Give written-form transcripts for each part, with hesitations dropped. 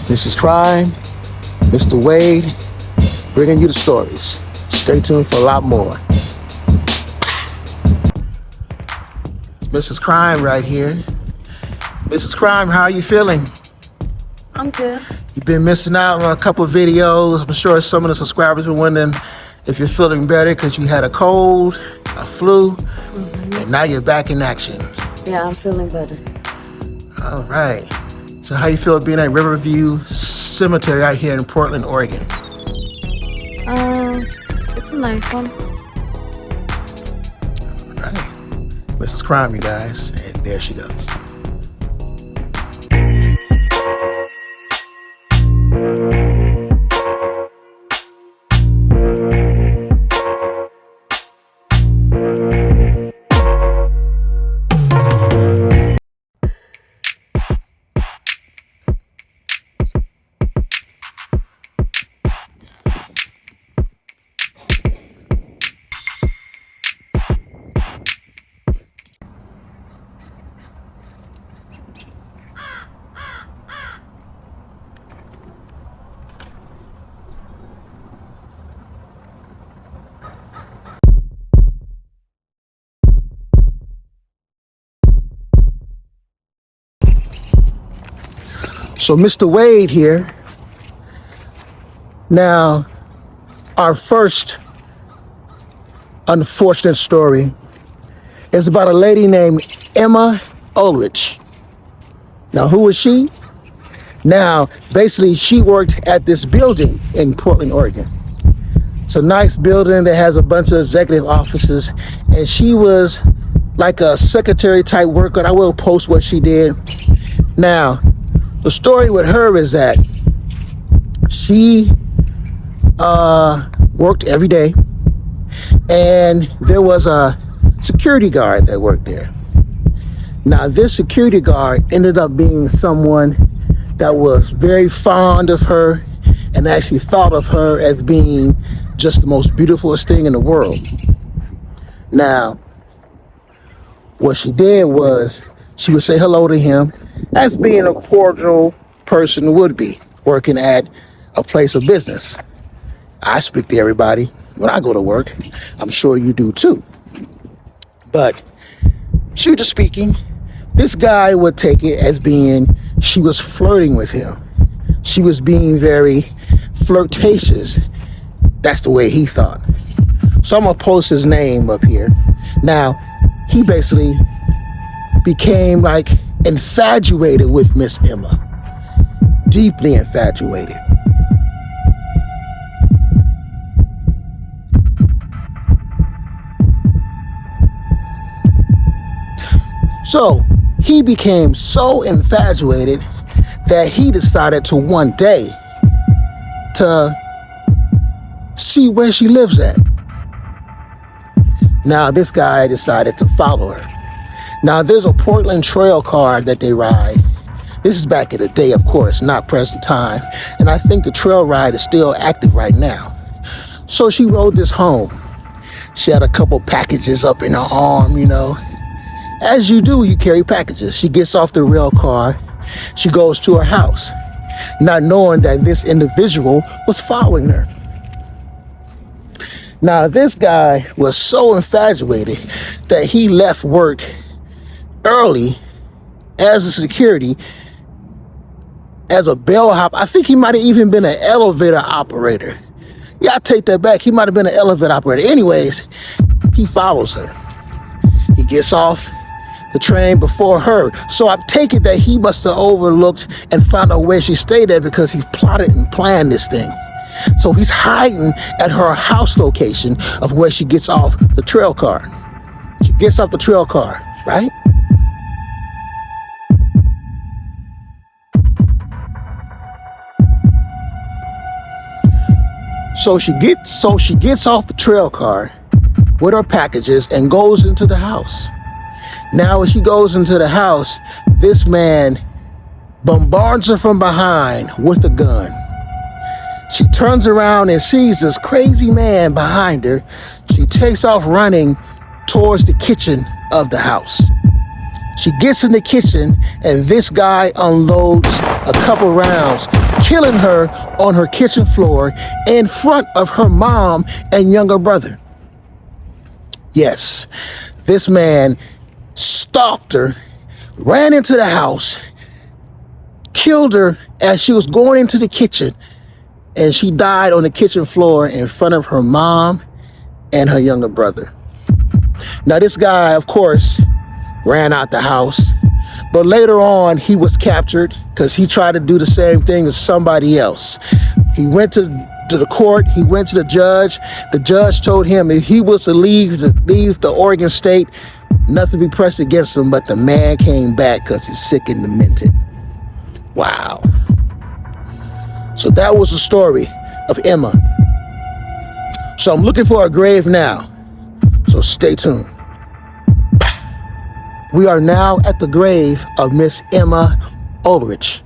This is Crime, Mr. Wade, bringing you the stories. Stay tuned for a lot more. Mrs. Crime right here. Mrs. Crime, how are you feeling? I'm good. You've been missing out on a couple of videos. I'm sure some of the subscribers were wondering if you're feeling better because you had a cold, a flu, and now you're back in action. Yeah, I'm feeling better. All right. So how you feel being at Riverview Cemetery out here in Portland, Oregon? It's a nice one. All right. Mrs. Crime, you guys, and there she goes. So Mr. Wade here. Now, our first unfortunate story is about a lady named Elma Ullrich. Now, who is she? Now, basically, she worked at this building in Portland, Oregon. It's a nice building that has a bunch of executive offices, and she was like a secretary type worker. I will post what she did. Now, the story with her is that she worked every day, and there was a security guard that worked there. Now, this security guard ended up being someone that was very fond of her and actually thought of her as being just the most beautifulest thing in the world. Now, what she did was she would say hello to him as being a cordial person would be working at a place of business. I speak to everybody when I go to work. I'm sure you do too. But she was just speaking. This guy would take it as being she was flirting with him. She was being very flirtatious. That's the way he thought. So I'm gonna post his name up here. Now, he basically became like infatuated with Miss Emma. Deeply infatuated. So he became so infatuated that he decided to one day to see where she lives at. Now this guy decided to follow her. Now there's a Portland trail car that they ride. This is back in the day, of course, not present time. And I think the trail ride is still active right now. So she rode this home. She had a couple packages up in her arm, you know. As you do, you carry packages. She gets off the rail car. She goes to her house, not knowing that this individual was following her. Now, this guy was so infatuated that he left work early as a security, as a bellhop. I think he might have even been an elevator operator. Yeah, I take that back. He might have been an elevator operator. Anyways, he follows her. He gets off the train before her. So I take it that he must have overlooked and found out where she stayed at because he plotted and planned this thing. So he's hiding at her house location of where she gets off the trail car. She gets off the trail car, right? So she gets off the trail car with her packages and goes into the house. Now, when she goes into the house, this man bombards her from behind with a gun. She turns around and sees this crazy man behind her. She takes off running towards the kitchen of the house. She gets in the kitchen and this guy unloads a couple rounds, killing her on her kitchen floor in front of her mom and younger brother. Yes, this man stalked her, ran into the house, killed her as she was going into the kitchen, and she died on the kitchen floor in front of her mom and her younger brother. Now, this guy, of course, ran out the house, but later on, he was captured because he tried to do the same thing as somebody else. He went to the court, he went to the judge. The judge told him if he was to leave the Oregon state, nothing be pressed against him, but the man came back because he's sick and demented. Wow. So that was the story of Emma. So I'm looking for a grave now, so stay tuned. We are now at the grave of Miss Elma Ullrich.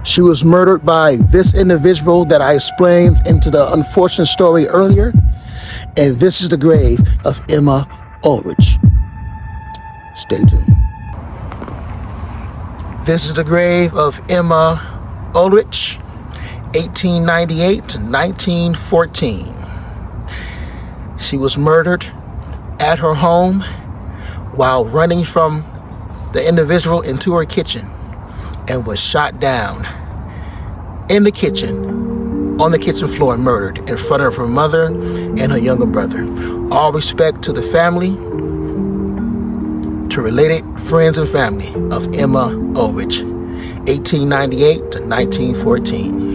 She was murdered by this individual that I explained into the unfortunate story earlier, and this is the grave of Elma Ullrich. Stay tuned. This is the grave of Elma Ullrich, 1898 to 1914. She was murdered at her home while running from the individual into her kitchen and was shot down in the kitchen, on the kitchen floor, and murdered in front of her mother and her younger brother. All respect to the family, to related friends and family of Elma Ullrich, 1898 to 1914.